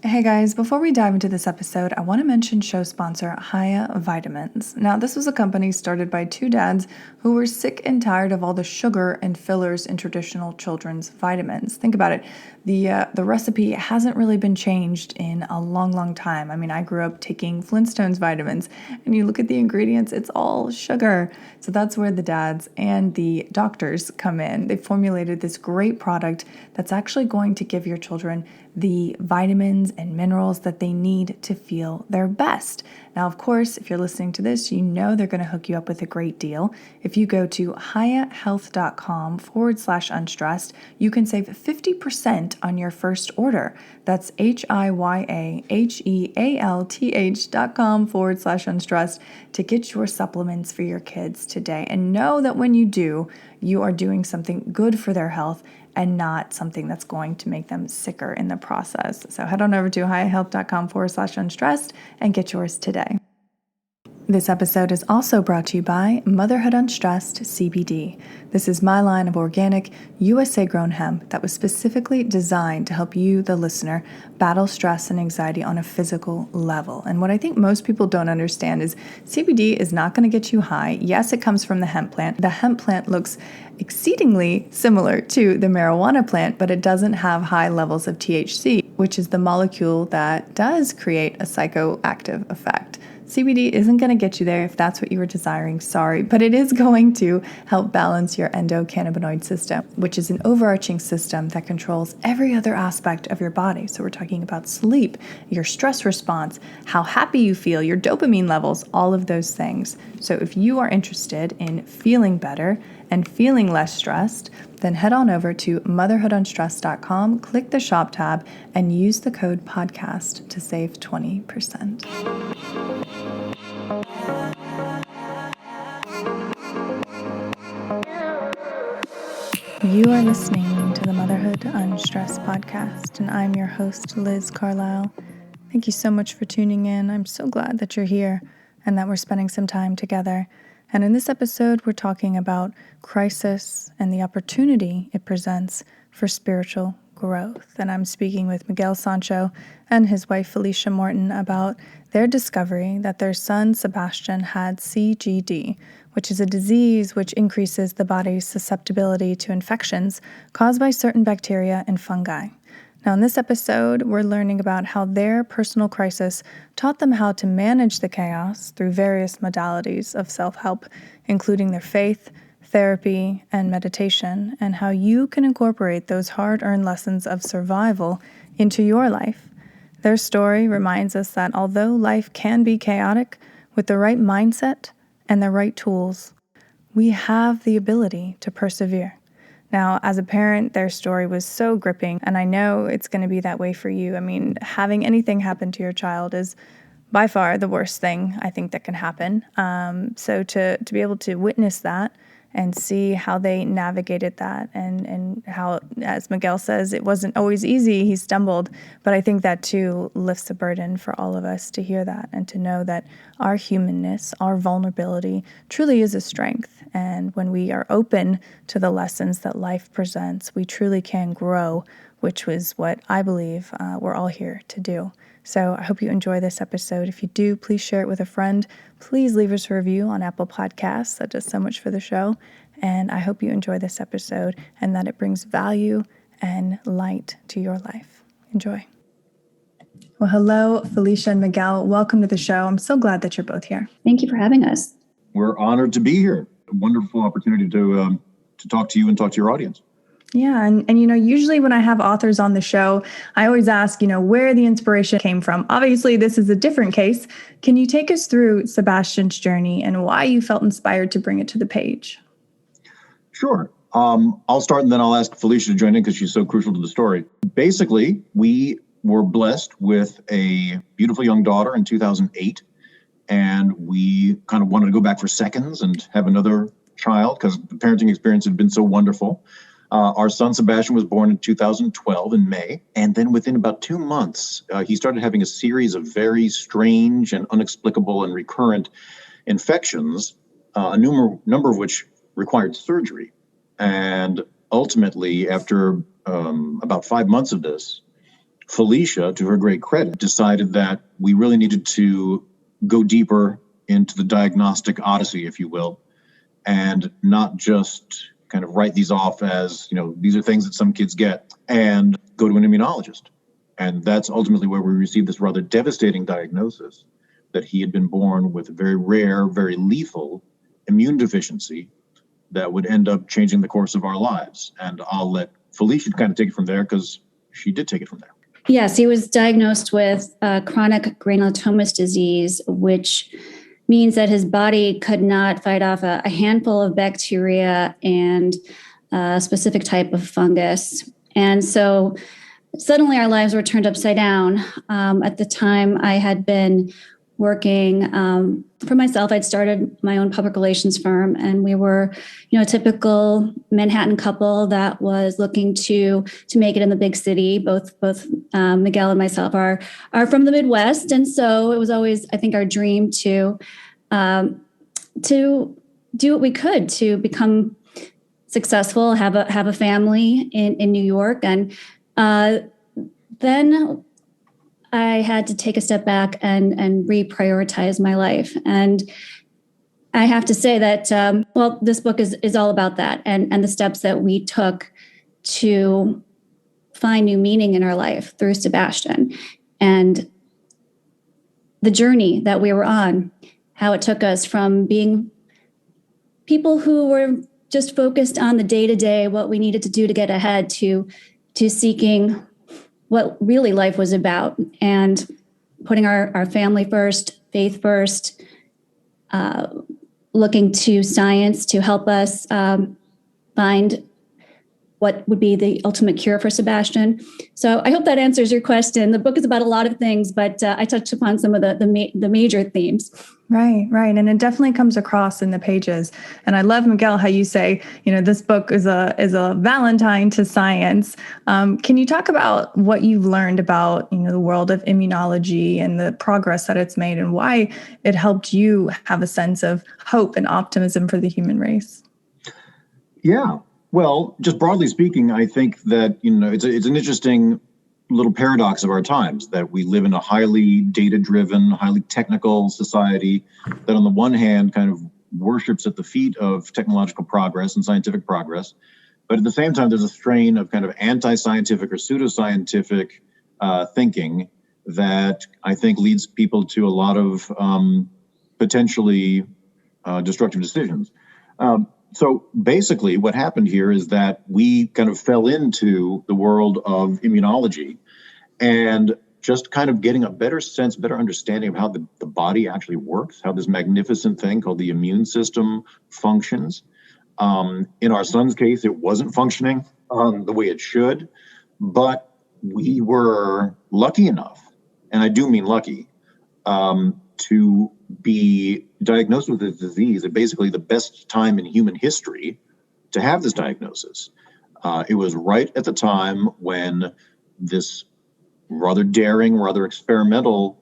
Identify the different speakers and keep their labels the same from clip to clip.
Speaker 1: Hey guys, before we dive into this episode, I want to mention show sponsor Haya Vitamins. Now, this was a company started by two dads who were sick and tired of all the sugar and fillers in traditional children's vitamins. Think about it. The recipe hasn't really been changed in a long time. I mean, I grew up taking Flintstones vitamins, and you look at the ingredients, it's all sugar. So that's where the dads and the doctors come in. They formulated this great product that's actually going to give your children the vitamins and minerals that they need to feel their best. Now, of course, if you're listening to this, you know they're going to hook you up with a great deal. If you go to hiyahealth.com/unstressed, you can save 50% on your first order. That's hiyahealth.com/unstressed to get your supplements for your kids today. And know that when you do, you are doing something good for their health and not something that's going to make them sicker in the process. So head on over to hiyahealth.com/unstressed and get yours today. This episode is also brought to you by Motherhood Unstressed CBD. This is my line of organic, USA-grown hemp that was specifically designed to help you, the listener, battle stress and anxiety on a physical level. And what I think most people don't understand is CBD is not going to get you high. Yes, it comes from the hemp plant. The hemp plant looks exceedingly similar to the marijuana plant, but it doesn't have high levels of THC, which is the molecule that does create a psychoactive effect. CBD isn't going to get you there if that's what you were desiring, sorry, but it is going to help balance your endocannabinoid system, which is an overarching system that controls every other aspect of your body. So we're talking about sleep, your stress response, how happy you feel, your dopamine levels, all of those things. So if you are interested in feeling better and feeling less stressed, then head on over to motherhoodunstressed.com, click the shop tab, and use the code podcast to save 20%. You are listening to the Motherhood Unstressed podcast, and I'm your host, Liz Carlisle. Thank you so much for tuning in. I'm so glad that you're here and that we're spending some time together. And in this episode, we're talking about crisis and the opportunity it presents for spiritual growth. And I'm speaking with Miguel Sancho and his wife, Felicia Morton, about their discovery that their son, Sebastian, had Cgd, which is a disease which increases the body's susceptibility to infections caused by certain bacteria and fungi. Now, in this episode, we're learning about how their personal crisis taught them how to manage the chaos through various modalities of self-help, including their faith, therapy, and meditation, and how you can incorporate those hard-earned lessons of survival into your life. Their story reminds us that although life can be chaotic, with the right mindset and the right tools, we have the ability to persevere. Now, as a parent, their story was so gripping, and I know it's going to be that way for you. I mean, having anything happen to your child is by far the worst thing I think that can happen. So to be able to witness that and see how they navigated that and how, as Miguel says, it wasn't always easy, he stumbled, but I think that too lifts the burden for all of us to hear that and to know that our humanness, our vulnerability truly is a strength. And when we are open to the lessons that life presents, we truly can grow, which was what I believe we're all here to do. So I hope you enjoy this episode. If you do, please share it with a friend. Please leave us a review on Apple Podcasts. That does so much for the show. And I hope you enjoy this episode and that it brings value and light to your life. Enjoy. Well, hello, Felicia and Miguel. Welcome to the show. I'm so glad that you're both here.
Speaker 2: Thank you for having us.
Speaker 3: We're honored to be here. A wonderful opportunity to talk to you and talk to your audience.
Speaker 1: Yeah. And usually when I have authors on the show, I always ask, where the inspiration came from. Obviously, this is a different case. Can you take us through Sebastian's journey and why you felt inspired to bring it to the page?
Speaker 3: Sure. I'll start and then I'll ask Felicia to join in because she's so crucial to the story. Basically, we were blessed with a beautiful young daughter in 2008. And we kind of wanted to go back for seconds and have another child because the parenting experience had been so wonderful. Our son, Sebastian, was born in 2012 in May. And then within about 2 months, he started having a series of very strange and inexplicable and recurrent infections, a number of which required surgery. And ultimately, after about 5 months of this, Felicia, to her great credit, decided that we really needed to go deeper into the diagnostic odyssey, if you will, and not just kind of write these off as, these are things that some kids get, and go to an immunologist. And that's ultimately where we received this rather devastating diagnosis that he had been born with a very rare, very lethal immune deficiency that would end up changing the course of our lives. And I'll let Felicia kind of take it from there, because she did take it from there.
Speaker 2: Yes, he was diagnosed with chronic granulomatous disease, which means that his body could not fight off a handful of bacteria and a specific type of fungus. And so suddenly our lives were turned upside down. At the time, I had been working for myself. I'd started my own public relations firm, and we were, a typical Manhattan couple that was looking to make it in the big city. Both Miguel and myself are from the Midwest, and so it was always, I think, our dream to do what we could to become successful, have a family in New York, and then I had to take a step back and reprioritize my life. And I have to say that, this book is all about that, and the steps that we took to find new meaning in our life through Sebastian, and the journey that we were on, how it took us from being people who were just focused on the day-to-day, what we needed to do to get ahead, to seeking what really life was about, and putting our family first, faith first, looking to science to help us find what would be the ultimate cure for Sebastian. So I hope that answers your question. The book is about a lot of things, but I touched upon some of the major themes.
Speaker 1: Right. And it definitely comes across in the pages. And I love, Miguel, how you say, this book is a Valentine to science. Can you talk about what you've learned about, the world of immunology and the progress that it's made, and why it helped you have a sense of hope and optimism for the human race?
Speaker 3: Yeah. Well, just broadly speaking, I think that, it's an interesting little paradox of our times, that we live in a highly data-driven, highly technical society that on the one hand kind of worships at the feet of technological progress and scientific progress, but at the same time there's a strain of kind of anti-scientific or pseudoscientific thinking that I think leads people to a lot of potentially destructive decisions. So basically what happened here is that we kind of fell into the world of immunology and just kind of getting a better sense, better understanding of how the body actually works, how this magnificent thing called the immune system functions. In our son's case, it wasn't functioning the way it should, but we were lucky enough, and I do mean lucky, to be diagnosed with this disease at basically the best time in human history to have this diagnosis. It was right at the time when this rather daring, rather experimental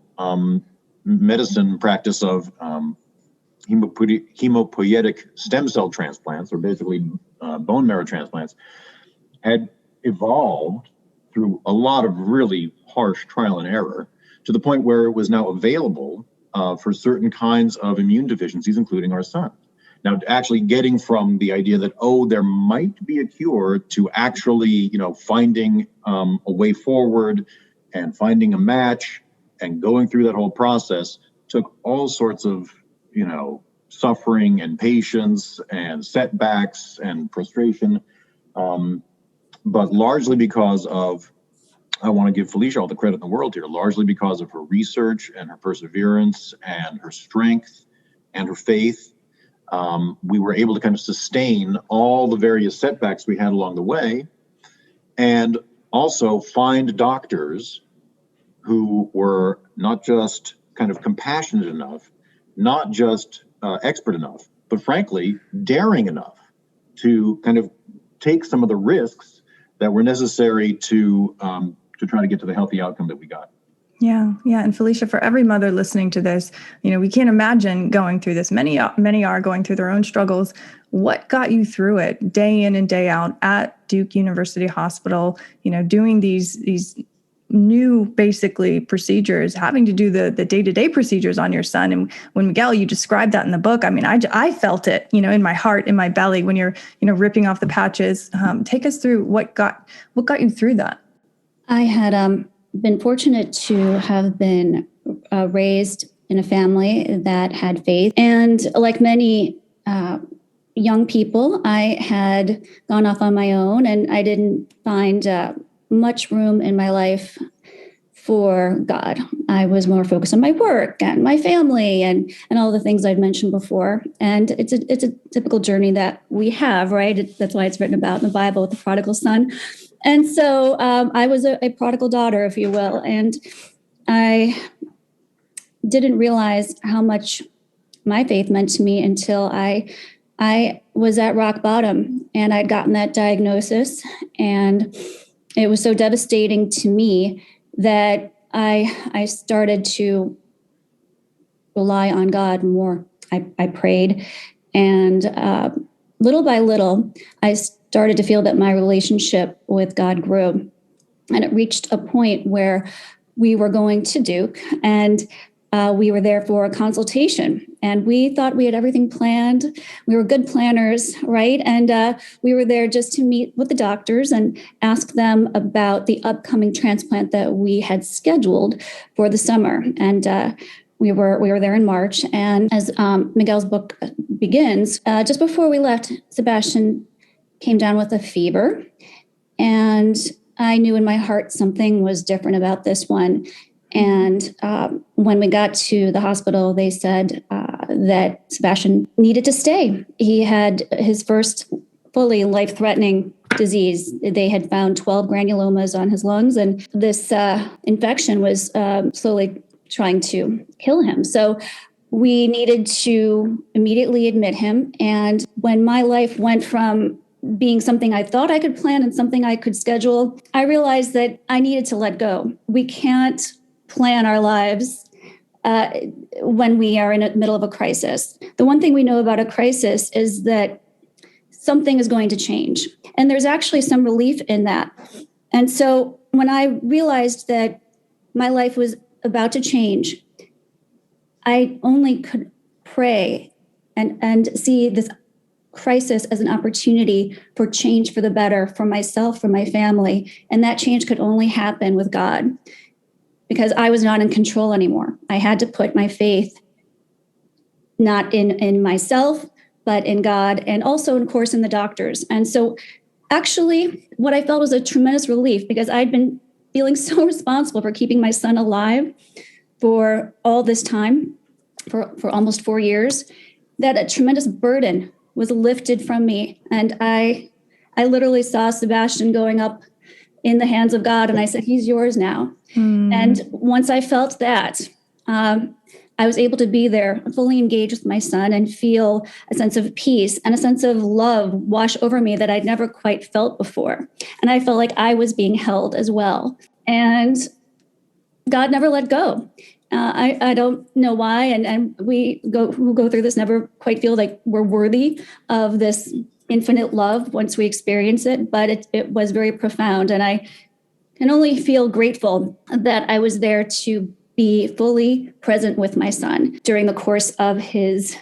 Speaker 3: medicine practice of hemopoietic stem cell transplants, or basically bone marrow transplants, had evolved through a lot of really harsh trial and error to the point where it was now available for certain kinds of immune deficiencies, including our son. Now, actually getting from the idea that, there might be a cure, to actually, finding a way forward and finding a match and going through that whole process took all sorts of, suffering and patience and setbacks and frustration, but largely because of, I want to give Felicia all the credit in the world here, largely because of her research and her perseverance and her strength and her faith. We were able to kind of sustain all the various setbacks we had along the way, and also find doctors who were not just kind of compassionate enough, not just expert enough, but frankly, daring enough to kind of take some of the risks that were necessary to try to get to the healthy outcome that we got.
Speaker 1: Yeah. And Felicia, for every mother listening to this, we can't imagine going through this. Many are going through their own struggles. What got you through it day in and day out at Duke University Hospital, doing these new basically procedures, having to do the day-to-day procedures on your son. And when Miguel, you described that in the book, I mean, I felt it, in my heart, in my belly, when you're, ripping off the patches. Take us through what got you through that.
Speaker 2: I had been fortunate to have been raised in a family that had faith. And like many young people, I had gone off on my own, and I didn't find much room in my life for God. I was more focused on my work and my family and all the things I've mentioned before. And it's a typical journey that we have, right? That's why it's written about in the Bible with the prodigal son. And so I was a prodigal daughter, if you will. And I didn't realize how much my faith meant to me until I was at rock bottom, and I'd gotten that diagnosis, and it was so devastating to me that I started to rely on God more. I prayed, and little by little, I started to feel that my relationship with God grew, and it reached a point where we were going to Duke, and we were there for a consultation, and we thought we had everything planned. We were good planners, right? And we were there just to meet with the doctors and ask them about the upcoming transplant that we had scheduled for the summer. And we were there in March. And as Miguel's book begins, just before we left, Sebastian came down with a fever, and I knew in my heart something was different about this one. And when we got to the hospital, they said that Sebastian needed to stay. He had his first fully life-threatening disease. They had found 12 granulomas on his lungs, and this infection was slowly trying to kill him. So we needed to immediately admit him. And when my life went from being something I thought I could plan and something I could schedule, I realized that I needed to let go. We can't plan our lives when we are in the middle of a crisis. The one thing we know about a crisis is that something is going to change. And there's actually some relief in that. And so when I realized that my life was about to change, I only could pray and see this crisis as an opportunity for change for the better, for myself, for my family. And that change could only happen with God, because I was not in control anymore. I had to put my faith not in myself, but in God, and also, of course, in the doctors. And so actually, what I felt was a tremendous relief, because I'd been feeling so responsible for keeping my son alive for all this time, for almost 4 years, that a tremendous burden was lifted from me. And I literally saw Sebastian going up in the hands of God, and I said, he's yours now. And once I felt that, I was able to be there, fully engaged with my son, and feel a sense of peace and a sense of love wash over me that I'd never quite felt before. And I felt like I was being held as well. And God never let go. I don't know why. And we who go through this never quite feel like we're worthy of this infinite love once we experience it. But it was very profound. And I can only feel grateful that I was there to be fully present with my son during the course of his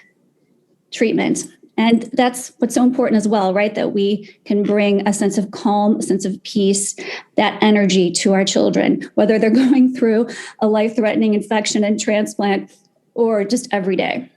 Speaker 2: treatment. And that's what's so important as well, right? That we can bring a sense of calm, a sense of peace, that energy to our children, whether they're going through a life-threatening infection and transplant or just every day.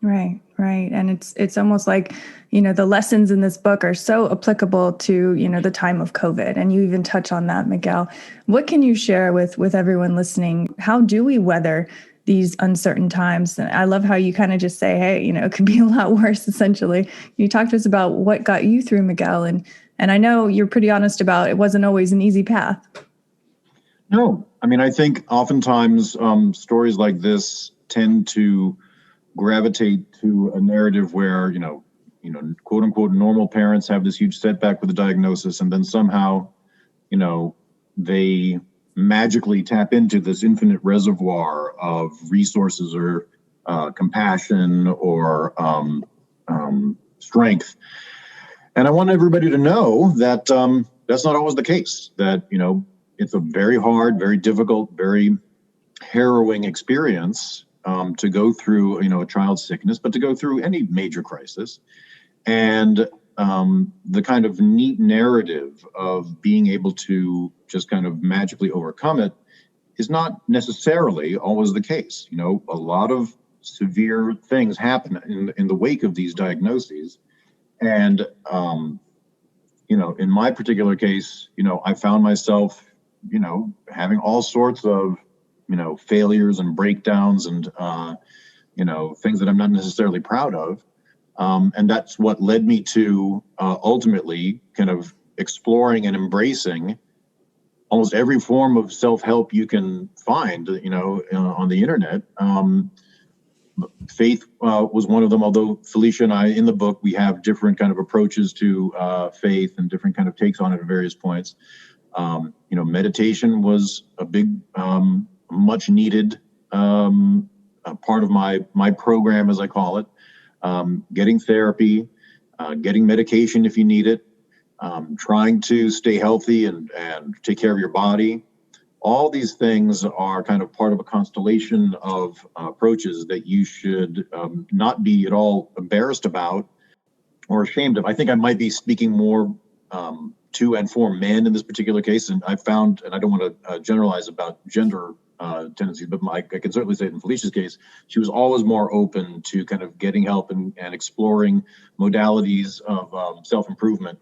Speaker 1: Right. And it's almost like, the lessons in this book are so applicable to, the time of COVID. And you even touch on that, Miguel. What can you share with everyone listening? How do we weather these uncertain times? And I love how you kind of just say, hey, it could be a lot worse, essentially. You talked to us about what got you through, Miguel. And I know you're pretty honest about it wasn't always an easy path.
Speaker 3: No, I think oftentimes stories like this tend to gravitate to a narrative where, quote unquote, normal parents have this huge setback with a diagnosis, and then somehow, they magically tap into this infinite reservoir of resources or compassion or strength. And I want everybody to know that that's not always the case, that, it's a very hard, very difficult, very harrowing experience to go through, a child's sickness, but to go through any major crisis. And the kind of neat narrative of being able to just kind of magically overcome it is not necessarily always the case. A lot of severe things happen in the wake of these diagnoses. And, in my particular case, I found myself, having all sorts of, failures and breakdowns and, things that I'm not necessarily proud of. And that's what led me to ultimately kind of exploring and embracing almost every form of self-help you can find, on the internet. Faith was one of them, although Felicia and I, in the book, we have different kind of approaches to faith and different kind of takes on it at various points. Meditation was a big, much needed part of my program, as I call it. Getting therapy, getting medication if you need it, trying to stay healthy and take care of your body. All these things are kind of part of a constellation of approaches that you should not be at all embarrassed about or ashamed of. I think I might be speaking more to and for men in this particular case. And I found, and I don't want to generalize about gender tendencies, but I can certainly say in Felicia's case, she was always more open to kind of getting help and exploring modalities of self-improvement.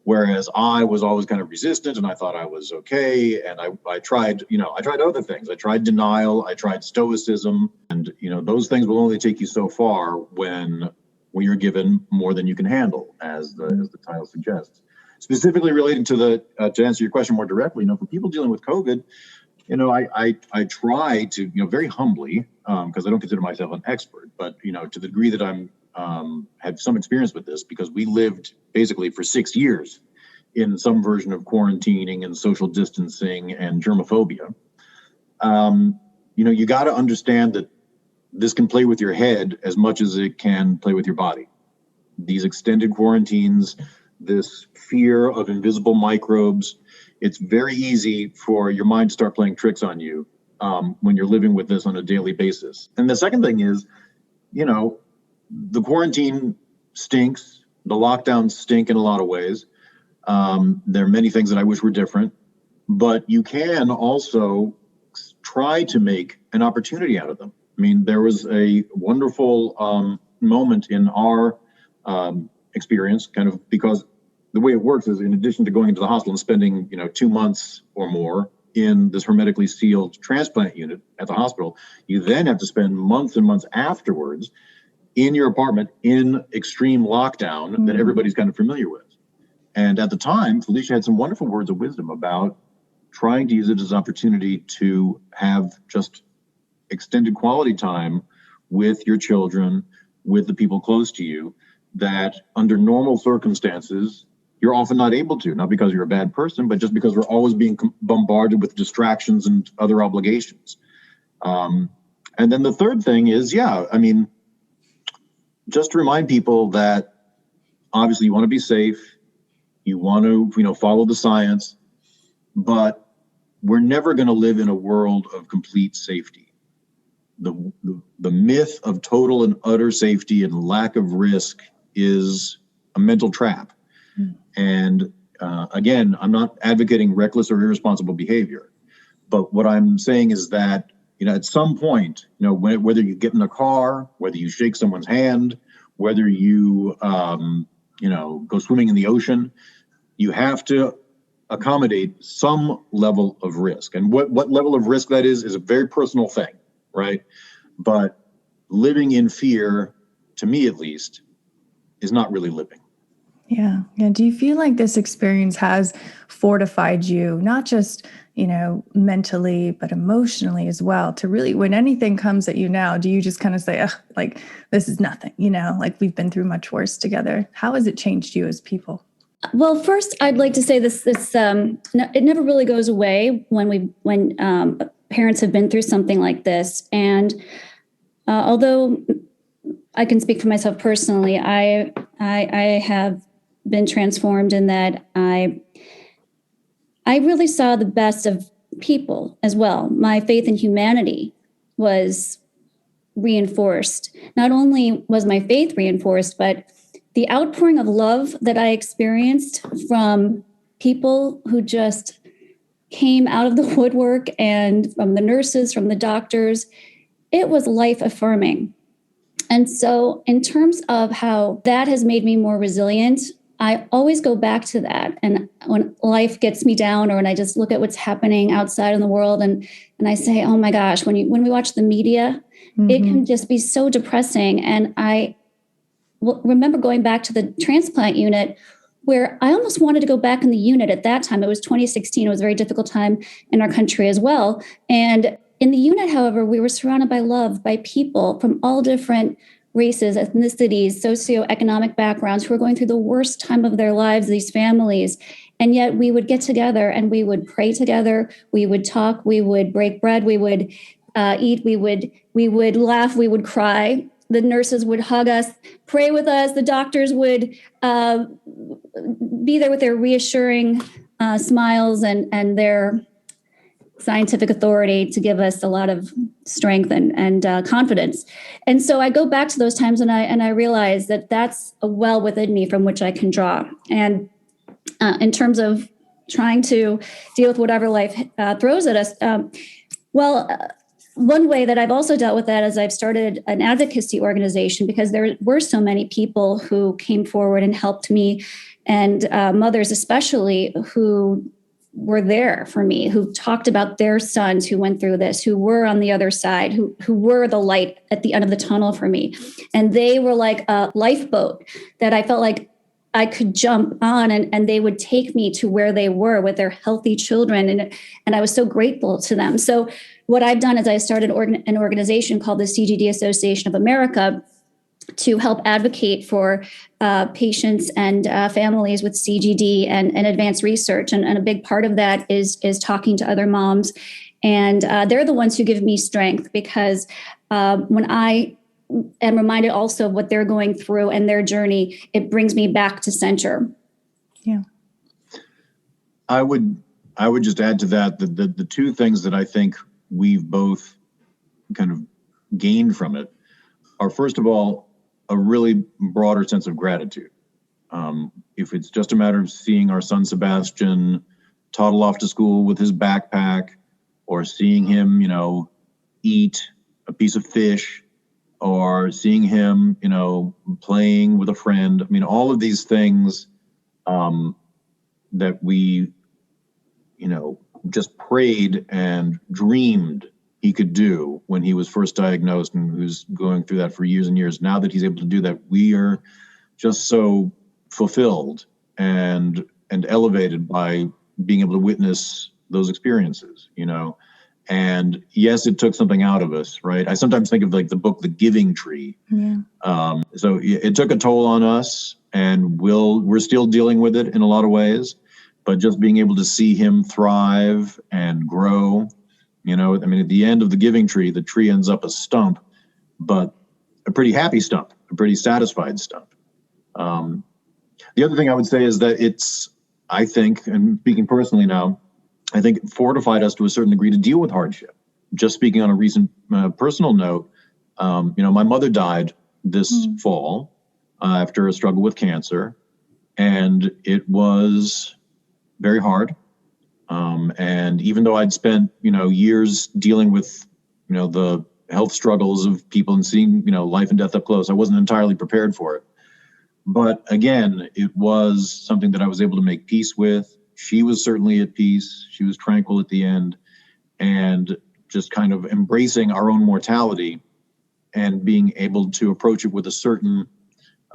Speaker 3: Whereas I was always kind of resistant, and I thought I was okay. And I tried other things. I tried denial. I tried stoicism. And, those things will only take you so far when you're given more than you can handle, as the title suggests. Specifically relating to to answer your question more directly, for people dealing with COVID, I try to, very humbly, because I don't consider myself an expert, but, to the degree that I'm had some experience with this, because we lived basically for 6 years in some version of quarantining and social distancing and germophobia. You got to understand that this can play with your head as much as it can play with your body. These extended quarantines, this fear of invisible microbes, it's very easy for your mind to start playing tricks on you when you're living with this on a daily basis. And the second thing is, the quarantine stinks. The lockdowns stink in a lot of ways. There are many things that I wish were different, but you can also try to make an opportunity out of them. I mean, there was a wonderful moment in our experience, kind of, because the way it works is, in addition to going into the hospital and spending, 2 months or more in this hermetically sealed transplant unit at the hospital, you then have to spend months and months afterwards in your apartment in extreme lockdown that everybody's kind of familiar with. And at the time, Felicia had some wonderful words of wisdom about trying to use it as an opportunity to have just extended quality time with your children, with the people close to you, that under normal circumstances, you're often not able to, not because you're a bad person, but just because we're always being bombarded with distractions and other obligations. And then the third thing is, just to remind people that obviously you want to be safe, you want to, follow the science, but we're never going to live in a world of complete safety. The myth of total and utter safety and lack of risk is a mental trap. And again, I'm not advocating reckless or irresponsible behavior, but what I'm saying is that, at some point, whether you get in a car, whether you shake someone's hand, whether you, go swimming in the ocean, you have to accommodate some level of risk. And what level of risk that is a very personal thing, right? But living in fear, to me at least, is not really living.
Speaker 1: Yeah. Do you feel like this experience has fortified you, not just, mentally, but emotionally as well, to really, when anything comes at you now, do you just kind of say, this is nothing, like we've been through much worse together? How has it changed you as people?
Speaker 2: Well, first, I'd like to say this, it never really goes away when parents have been through something like this. And although I can speak for myself personally, I have been transformed in that I I really saw the best of people as well. My faith in humanity was reinforced. Not only was my faith reinforced, but the outpouring of love that I experienced from people who just came out of the woodwork, and from the nurses, from the doctors, it was life affirming. And so in terms of how that has made me more resilient, I always go back to that. And when life gets me down, or when I just look at what's happening outside in the world, and I say, oh my gosh, when we watch the media, it can just be so depressing. And I remember going back to the transplant unit, where I almost wanted to go back in the unit at that time. It was 2016. It was a very difficult time in our country as well. And in the unit, however, we were surrounded by love, by people from all different races, ethnicities, socioeconomic backgrounds, who were going through the worst time of their lives, these families. And yet we would get together and we would pray together. We would talk, we would break bread, we would eat, we would laugh, we would cry. The nurses would hug us, pray with us. The doctors would be there with their reassuring smiles and their scientific authority to give us a lot of strength and confidence. And so I go back to those times, and I realize that that's a well within me from which I can draw. And in terms of trying to deal with whatever life throws at us, one way that I've also dealt with that is I've started an advocacy organization, because there were so many people who came forward and helped me, and mothers especially, who were there for me, who talked about their sons who went through this, who were on the other side, who were the light at the end of the tunnel for me. And they were like a lifeboat that I felt like I could jump on, and they would take me to where they were with their healthy children. And I was so grateful to them. So what I've done is I started an organization called the Cgd Association of America to help advocate for patients and families with CGD and advanced research. And a big part of that is talking to other moms. And they're the ones who give me strength, because when I am reminded also of what they're going through and their journey, it brings me back to center.
Speaker 1: Yeah.
Speaker 3: I would just add to that the two things that I think we've both kind of gained from it are, first of all, a really broader sense of gratitude. If it's just a matter of seeing our son Sebastian toddle off to school with his backpack, or seeing him, eat a piece of fish, or seeing him, playing with a friend. I mean, all of these things that we, just prayed and dreamed he could do when he was first diagnosed, and who's going through that for years and years. Now that he's able to do that, we are just so fulfilled and elevated by being able to witness those experiences, And yes, it took something out of us, right? I sometimes think of like the book, The Giving Tree.
Speaker 1: Yeah.
Speaker 3: So it took a toll on us, and we're still dealing with it in a lot of ways, but just being able to see him thrive and grow, at the end of the Giving Tree, the tree ends up a stump, but a pretty happy stump, a pretty satisfied stump. The other thing I would say is that I think, and speaking personally now, I think it fortified us to a certain degree to deal with hardship. Just speaking on a recent personal note, my mother died this fall after a struggle with cancer, and it was very hard. And even though I'd spent, years dealing with, the health struggles of people and seeing, life and death up close, I wasn't entirely prepared for it. But again, it was something that I was able to make peace with. She was certainly at peace. She was tranquil at the end, and just kind of embracing our own mortality and being able to approach it with a certain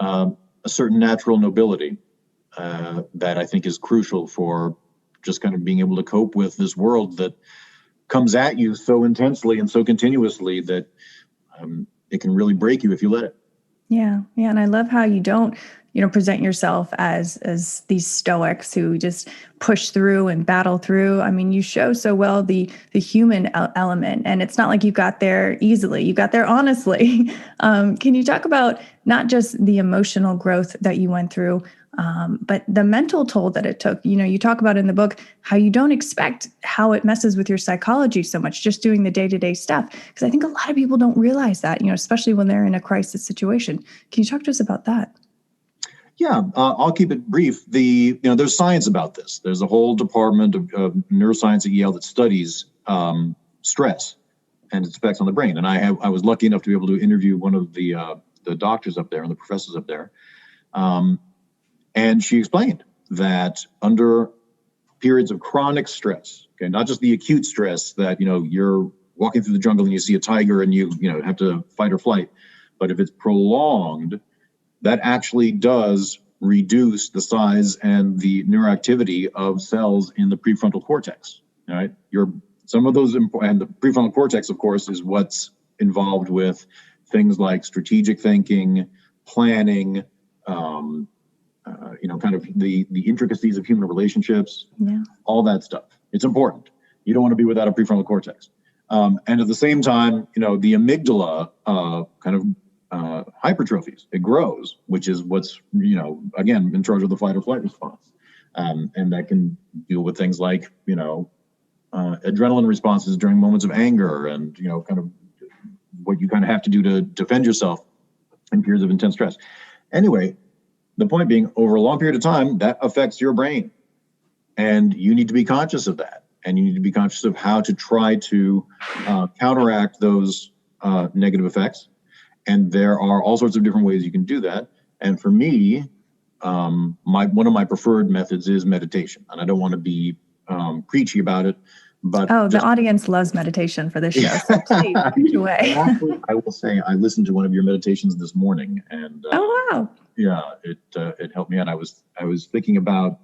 Speaker 3: natural nobility that I think is crucial for just kind of being able to cope with this world that comes at you so intensely and so continuously that it can really break you if you let it.
Speaker 1: Yeah. Yeah. And I love how you don't present yourself as these stoics who just push through and battle through. I mean, you show so well the human element, and it's not like you got there easily. You got there honestly. Can you talk about not just the emotional growth that you went through, but the mental toll that it took? You talk about in the book how you don't expect how it messes with your psychology so much, just doing the day-to-day stuff. Because I think a lot of people don't realize that, especially when they're in a crisis situation. Can you talk to us about that?
Speaker 3: Yeah, I'll keep it brief. There's science about this. There's a whole department of neuroscience at Yale that studies stress and its effects on the brain. And I was lucky enough to be able to interview one of the doctors up there and the professors up there. And she explained that under periods of chronic stress, okay, not just the acute stress that, you're walking through the jungle and you see a tiger and you have to fight or flight, but if it's prolonged, that actually does reduce the size and the neuroactivity of cells in the prefrontal cortex. All right, some of those, and the prefrontal cortex, of course, is what's involved with things like strategic thinking, planning, kind of the intricacies of human relationships, all that stuff. It's important. You don't want to be without a prefrontal cortex. And at the same time, the amygdala kind of hypertrophies. It grows, which is what's, again, in charge of the fight or flight response. And that can deal with things like, adrenaline responses during moments of anger and, kind of what you kind of have to do to defend yourself in periods of intense stress. Anyway, the point being, over a long period of time, that affects your brain. And you need to be conscious of that. And you need to be conscious of how to try to counteract those negative effects. And there are all sorts of different ways you can do that. And for me, one of my preferred methods is meditation. And I don't want to be preachy about it, but
Speaker 1: the audience loves meditation for this show. So please, preach away.
Speaker 3: I will say I listened to one of your meditations this morning, and
Speaker 1: oh wow,
Speaker 3: yeah, it helped me out. I was thinking about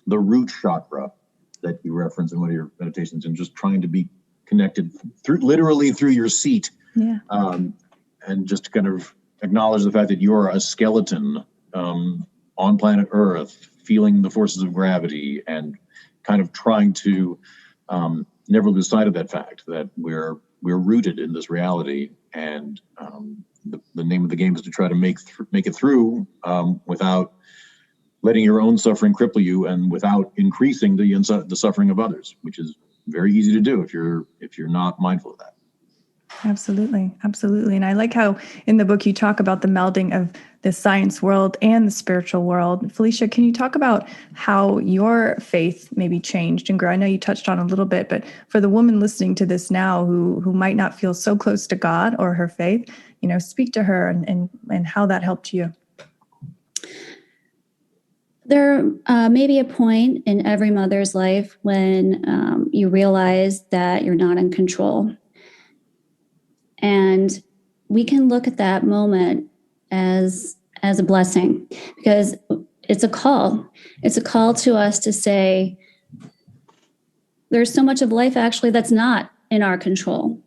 Speaker 3: the root chakra that you reference in one of your meditations, and just trying to be connected literally through your seat.
Speaker 1: Yeah.
Speaker 3: And just to kind of acknowledge the fact that you're a skeleton on planet Earth, feeling the forces of gravity, and kind of trying to never lose sight of that fact that we're rooted in this reality, and the name of the game is to try to make it through without letting your own suffering cripple you, and without increasing the suffering of others, which is very easy to do if you're not mindful of that.
Speaker 1: Absolutely. And I like how in the book you talk about the melding of the science world and the spiritual world. Felicia, can you talk about how your faith maybe changed and grew? I know you touched on a little bit, but for the woman listening to this now who might not feel so close to God or her faith, speak to her and how that helped you.
Speaker 2: There may be a point in every mother's life when you realize that you're not in control. And we can look at that moment as a blessing, because it's a call. It's a call to us to say, there's so much of life actually that's not in our control.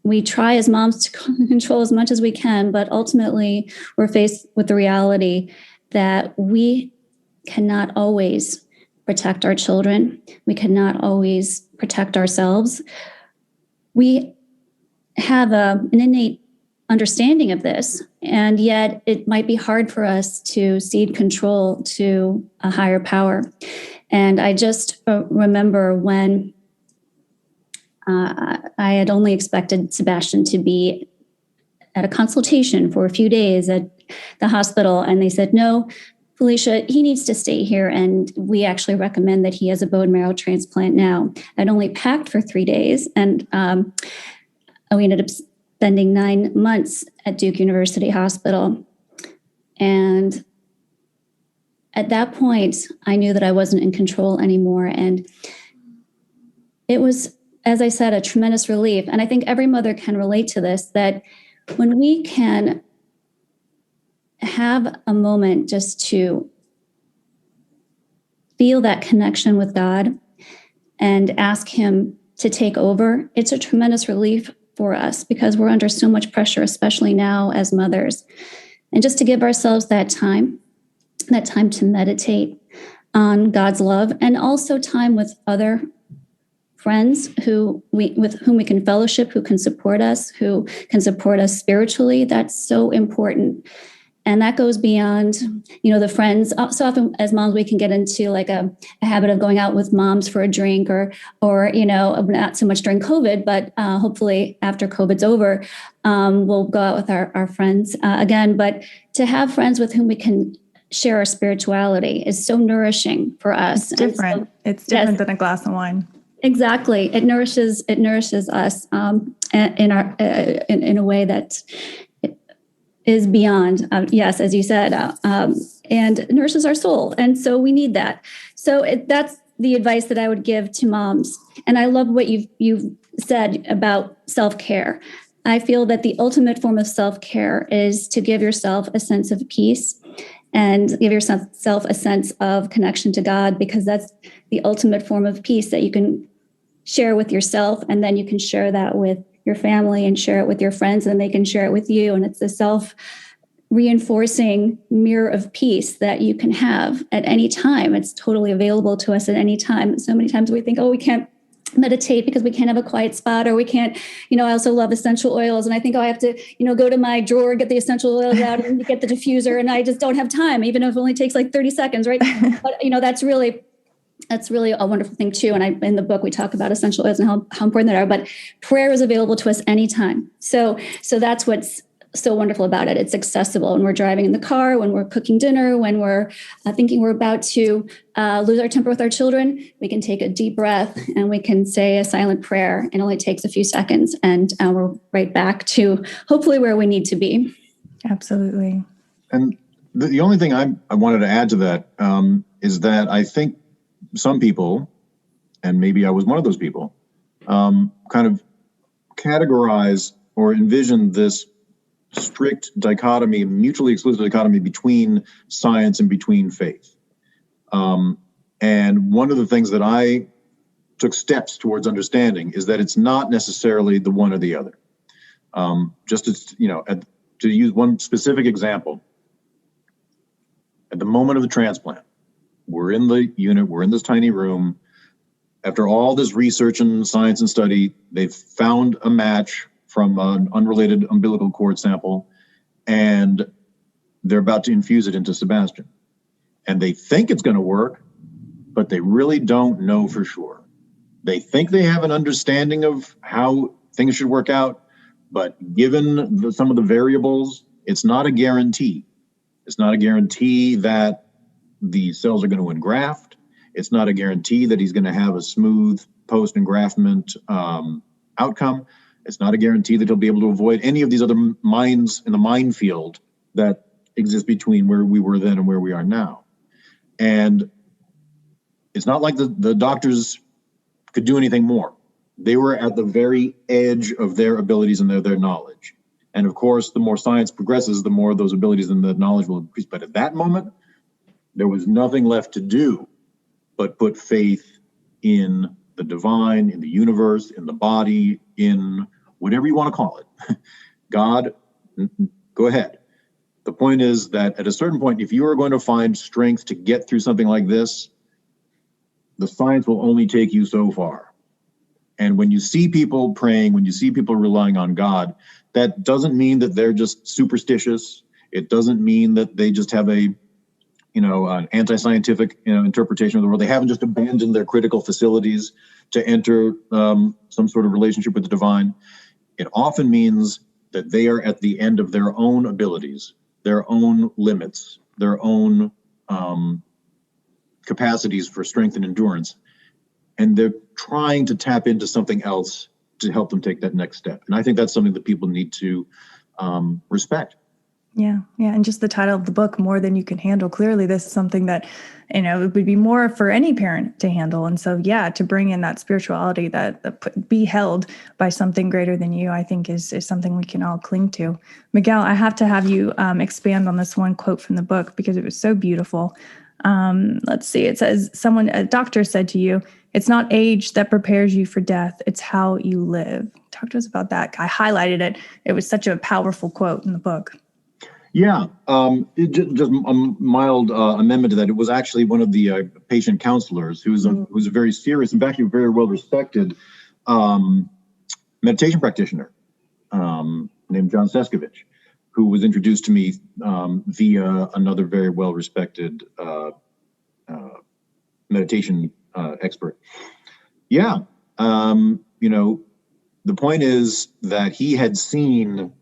Speaker 2: We try as moms to control as much as we can, but ultimately we're faced with the reality that we cannot always protect our children. We cannot always protect ourselves. We have an innate understanding of this, and yet it might be hard for us to cede control to a higher power. And I just remember when I had only expected Sebastian to be at a consultation for a few days at the hospital, and they said, no, Felicia, he needs to stay here, and we actually recommend that he has a bone marrow transplant now. I'd only packed for 3 days, and we ended up spending 9 months at Duke University Hospital. And at that point, I knew that I wasn't in control anymore. And it was, as I said, a tremendous relief. And I think every mother can relate to this, that when we can have a moment just to feel that connection with God and ask Him to take over, it's a tremendous relief for us, because we're under so much pressure, especially now as mothers. And just to give ourselves that time that time to meditate on God's love, and also time with other friends with whom we can fellowship, who can support us spiritually. That's so important. And that goes beyond, the friends. So often as moms, we can get into like a habit of going out with moms for a drink or not so much during COVID, but hopefully after COVID's over, we'll go out with our friends again. But to have friends with whom we can share our spirituality is so nourishing for us.
Speaker 1: It's different. It's different than a glass of wine. Exactly.
Speaker 2: It nourishes us in a way that is beyond, yes, as you said, and nourishes our soul. And so we need that. So that's the advice that I would give to moms. And I love what you've said about self-care. I feel that the ultimate form of self-care is to give yourself a sense of peace and give yourself a sense of connection to God, because that's the ultimate form of peace that you can share with yourself, and then you can share that with your family and share it with your friends, and they can share it with you. And it's a self-reinforcing mirror of peace that you can have at any time. It's totally available to us at any time. So many times we think, we can't meditate because we can't have a quiet spot, or we can't, I also love essential oils. And I think, I have to, go to my drawer, get the essential oils out and get the diffuser. And I just don't have time, even if it only takes like 30 seconds, right? But, that's really a wonderful thing too. And in the book, we talk about essential oils and how important they are, but prayer is available to us anytime. So that's what's so wonderful about it. It's accessible when we're driving in the car, when we're cooking dinner, when we're thinking we're about to lose our temper with our children. We can take a deep breath and we can say a silent prayer. It only takes a few seconds, and we're right back to hopefully where we need to be.
Speaker 1: Absolutely.
Speaker 3: And the only thing I wanted to add to that is that I think some people, and maybe I was one of those people, kind of categorize or envision this strict dichotomy, mutually exclusive dichotomy between science and between faith. And one of the things that I took steps towards understanding is that it's not necessarily the one or the other. Just as, to use one specific example, at the moment of the transplant, we're in the unit, we're in this tiny room. After all this research and science and study, they've found a match from an unrelated umbilical cord sample, and they're about to infuse it into Sebastian. And they think it's going to work, but they really don't know for sure. They think they have an understanding of how things should work out, but given some of the variables, it's not a guarantee. It's not a guarantee that the cells are going to engraft. It's not a guarantee that he's going to have a smooth post-engraftment outcome. It's not a guarantee that he'll be able to avoid any of these other mines in the minefield that exist between where we were then and where we are now. And it's not like the doctors could do anything more. They were at the very edge of their abilities and their knowledge. And of course, the more science progresses, the more those abilities and the knowledge will increase. But at that moment, there was nothing left to do but put faith in the divine, in the universe, in the body, in whatever you want to call it. God, go ahead. The point is that at a certain point, if you are going to find strength to get through something like this, the science will only take you so far. And when you see people praying, when you see people relying on God, that doesn't mean that they're just superstitious. It doesn't mean that they just have an anti-scientific interpretation of the world. They haven't just abandoned their critical facilities to enter some sort of relationship with the divine. It often means that they are at the end of their own abilities, their own limits, their own capacities for strength and endurance. And they're trying to tap into something else to help them take that next step. And I think that's something that people need to respect.
Speaker 1: Yeah. And just the title of the book, More Than You Can Handle. Clearly, this is something that, it would be more for any parent to handle. And so, to bring in that spirituality, that be held by something greater than you, I think is something we can all cling to. Miguel, I have to have you expand on this one quote from the book because it was so beautiful. Let's see. It says, a doctor said to you, "It's not age that prepares you for death. It's how you live." Talk to us about that. I highlighted it. It was such a powerful quote in the book.
Speaker 3: Yeah, just a mild amendment to that. It was actually one of the patient counselors who's a very serious and actually very well respected meditation practitioner named John Seskovich, who was introduced to me via another very well respected meditation expert. Yeah, the point is that he had seen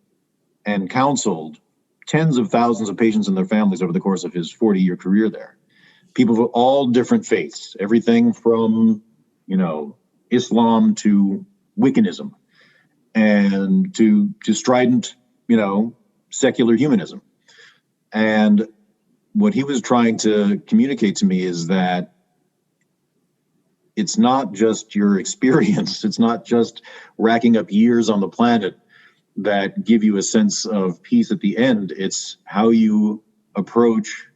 Speaker 3: and counseled tens of thousands of patients and their families over the course of his 40-year career there. People of all different faiths, everything from, Islam to Wiccanism and to strident, secular humanism. And what he was trying to communicate to me is that it's not just your experience, it's not just racking up years on the planet that give you a sense of peace at the end. It's how you approach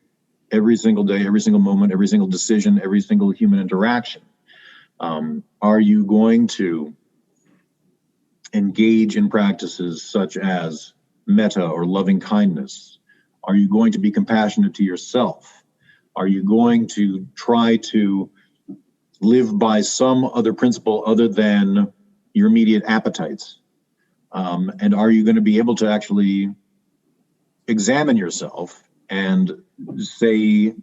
Speaker 3: every single day, every single moment, every single decision, every single human interaction. Are you going to engage in practices such as metta or loving kindness? Are you going to be compassionate to yourself? Are you going to try to live by some other principle other than your immediate appetites? And are you going to be able to actually examine yourself and say,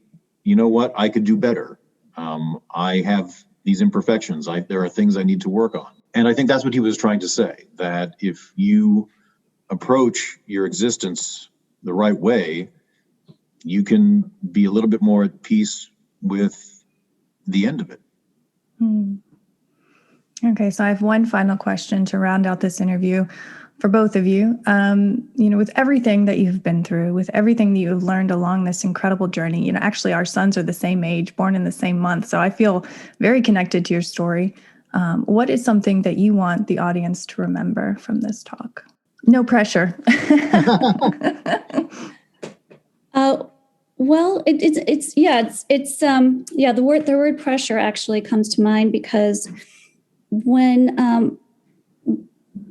Speaker 3: you know what, I could do better. I have these imperfections. There are things I need to work on. And I think that's what he was trying to say, that if you approach your existence the right way, you can be a little bit more at peace with the end of it.
Speaker 1: Okay, so I have one final question to round out this interview for both of you. With everything that you've been through, with everything that you've learned along this incredible journey, actually our sons are the same age, born in the same month. So I feel very connected to your story. What is something that you want the audience to remember from this talk? No pressure.
Speaker 2: Well, the word pressure actually comes to mind because when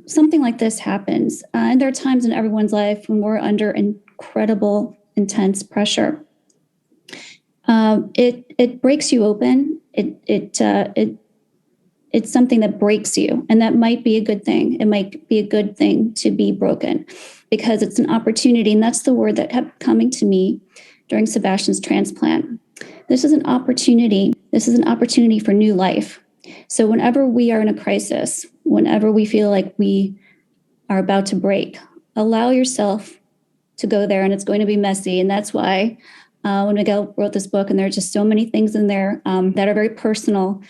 Speaker 2: something like this happens, and there are times in everyone's life when we're under incredible, intense pressure, it breaks you open. It's something that breaks you, and that might be a good thing. It might be a good thing to be broken because it's an opportunity, and that's the word that kept coming to me during Sebastian's transplant. This is an opportunity. This is an opportunity for new life. So whenever we are in a crisis, whenever we feel like we are about to break, allow yourself to go there, and it's going to be messy. And that's why when Miguel wrote this book, and there are just so many things in there that are very personal,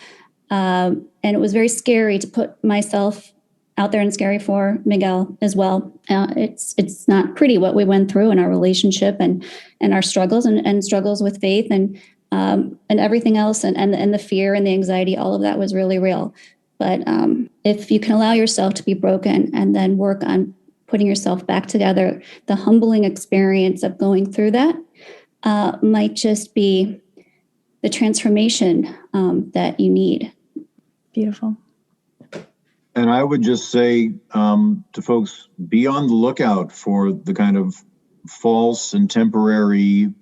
Speaker 2: and it was very scary to put myself out there and scary for Miguel as well. It's not pretty what we went through in our relationship and our struggles and struggles with faith and everything else and the fear and the anxiety, all of that was really real. But if you can allow yourself to be broken and then work on putting yourself back together, the humbling experience of going through that might just be the transformation that you need.
Speaker 1: Beautiful.
Speaker 3: And I would just say to folks, be on the lookout for the kind of false and temporary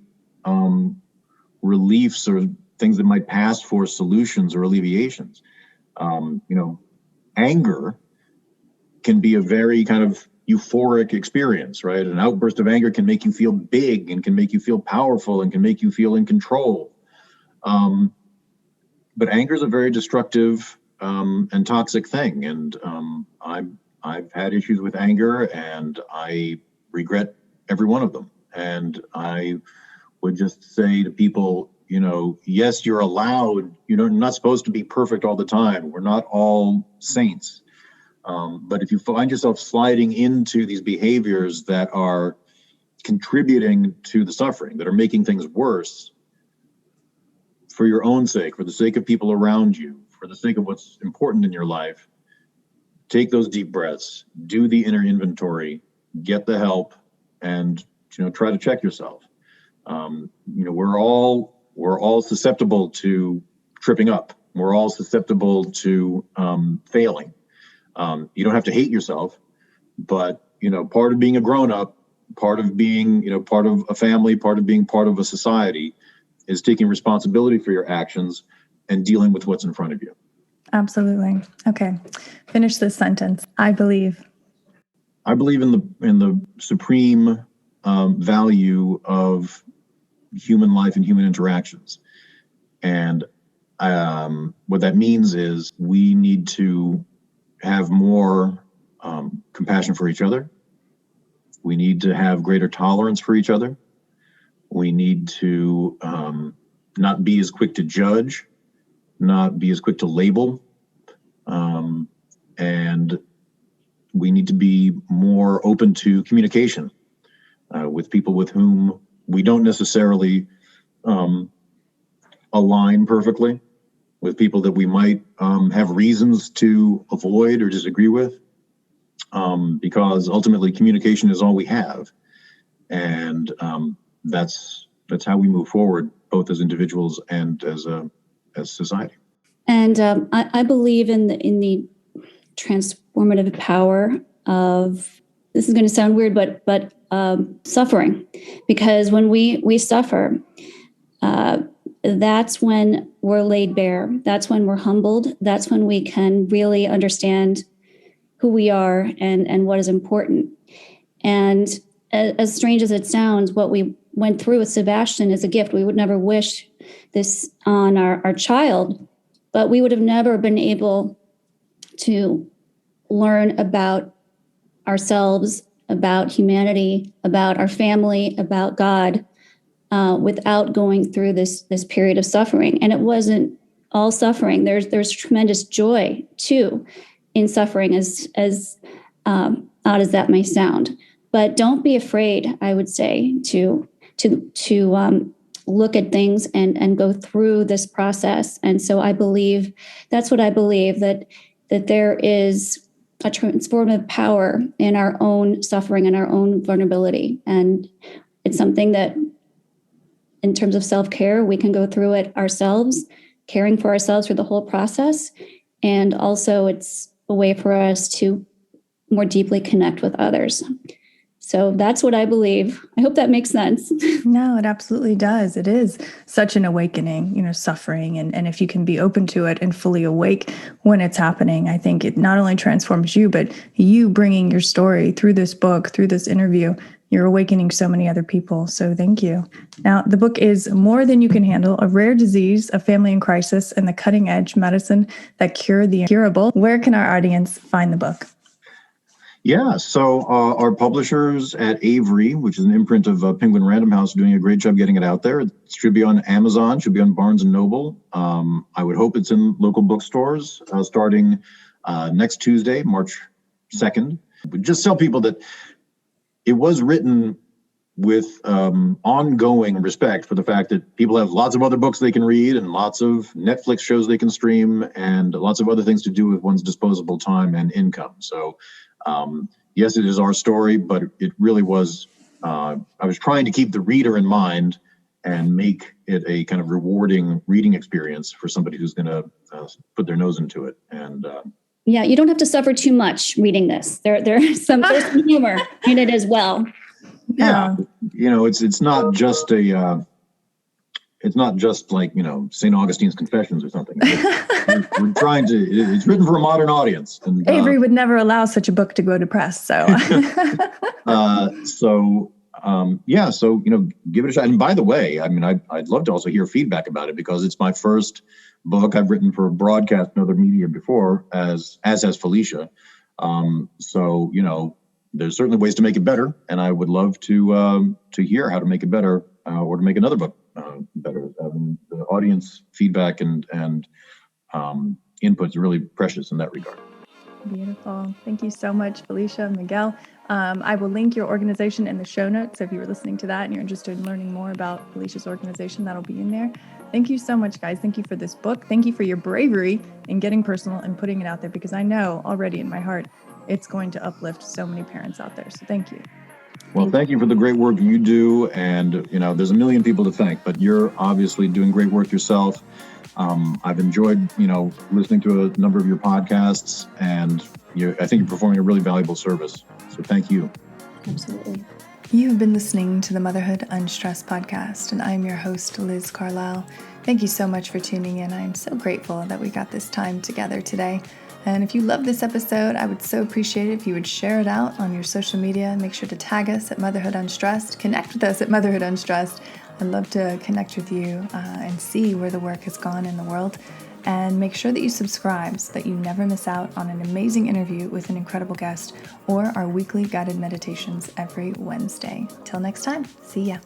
Speaker 3: reliefs or things that might pass for solutions or alleviations. Anger can be a very kind of euphoric experience, right? An outburst of anger can make you feel big and can make you feel powerful and can make you feel in control. But anger is a very destructive and toxic thing. And I've had issues with anger, and I regret every one of them. And I would just say to people, yes, you're allowed, you're not supposed to be perfect all the time. We're not all saints. But if you find yourself sliding into these behaviors that are contributing to the suffering, that are making things worse, for your own sake, for the sake of people around you, for the sake of what's important in your life, take those deep breaths, do the inner inventory, get the help, and try to check yourself. We're all susceptible to tripping up. We're all susceptible to failing. You don't have to hate yourself, but part of being a grown-up part of being, part of a family, part of being part of a society is taking responsibility for your actions and dealing with what's in front of you.
Speaker 1: Absolutely. Okay. Finish this sentence. I believe
Speaker 3: in the supreme value of human life and human interactions. And what that means is we need to have more compassion for each other. We need to have greater tolerance for each other. We need to not be as quick to judge, not be as quick to label. And we need to be more open to communication with people with whom we don't necessarily align perfectly, with people that we might have reasons to avoid or disagree with, because ultimately communication is all we have. And that's how we move forward, both as individuals and as society.
Speaker 2: And I believe in the transformative power of, this is going to sound weird, but suffering, because when we suffer, that's when we're laid bare. That's when we're humbled. That's when we can really understand who we are and what is important. And as strange as it sounds, what we went through with Sebastian is a gift. We would never wish this on our child, but we would have never been able to learn about ourselves, about humanity, about our family, about God, without going through this period of suffering. And it wasn't all suffering. There's tremendous joy too in suffering, as odd as that may sound. But don't be afraid, I would say, to look at things and go through this process. And so I believe, that's what I believe, that there is a transformative power in our own suffering and our own vulnerability. And it's something that, in terms of self-care, we can go through it ourselves, caring for ourselves through the whole process. And also it's a way for us to more deeply connect with others. So that's what I believe. I hope that makes sense.
Speaker 1: No, it absolutely does. It is such an awakening, suffering. And if you can be open to it and fully awake when it's happening, I think it not only transforms you, but you bringing your story through this book, through this interview, you're awakening so many other people. So thank you. Now, the book is More Than You Can Handle, a rare disease, a family in crisis, and the cutting edge medicine that cure the incurable. Where can our audience find the book?
Speaker 3: Yeah, so our publishers at Avery, which is an imprint of Penguin Random House, are doing a great job getting it out there. It should be on Amazon, should be on Barnes & Noble. I would hope it's in local bookstores starting next Tuesday, March 2nd. We just tell people that it was written with ongoing respect for the fact that people have lots of other books they can read and lots of Netflix shows they can stream and lots of other things to do with one's disposable time and income. So yes, it is our story, but it really was, I was trying to keep the reader in mind and make it a kind of rewarding reading experience for somebody who's going to put their nose into it. And
Speaker 2: yeah, you don't have to suffer too much reading this. There's some humor in it as well.
Speaker 3: Yeah, it's not just it's not just like, St. Augustine's Confessions or something. We're trying to, it's written for a modern audience. And
Speaker 1: Avery would never allow such a book to go to press. So,
Speaker 3: so, give it a shot. And by the way, I mean, I'd love to also hear feedback about it because it's my first book. I've written for broadcast and other media before, as has Felicia. So, there's certainly ways to make it better. And I would love to hear how to make it better or to make another book better. The audience feedback and input is really precious in that regard.
Speaker 1: Beautiful. Thank you so much, Felicia and Miguel. I will link your organization in the show notes. So if you were listening to that and you're interested in learning more about Felicia's organization, that'll be in there. Thank you so much, guys. Thank you for this book. Thank you for your bravery in getting personal and putting it out there, because I know already in my heart it's going to uplift so many parents out there. So thank you.
Speaker 3: Well, thank you for the great work you do. And, there's a million people to thank, but you're obviously doing great work yourself. I've enjoyed, listening to a number of your podcasts, and I think you're performing a really valuable service. So thank you.
Speaker 2: Absolutely.
Speaker 1: You have been listening to the Motherhood Unstressed podcast, and I'm your host, Liz Carlisle. Thank you so much for tuning in. I am so grateful that we got this time together today. And if you love this episode, I would so appreciate it if you would share it out on your social media and make sure to tag us at Motherhood Unstressed. Connect with us at Motherhood Unstressed. I'd love to connect with you and see where the work has gone in the world. And make sure that you subscribe so that you never miss out on an amazing interview with an incredible guest or our weekly guided meditations every Wednesday. Till next time, see ya.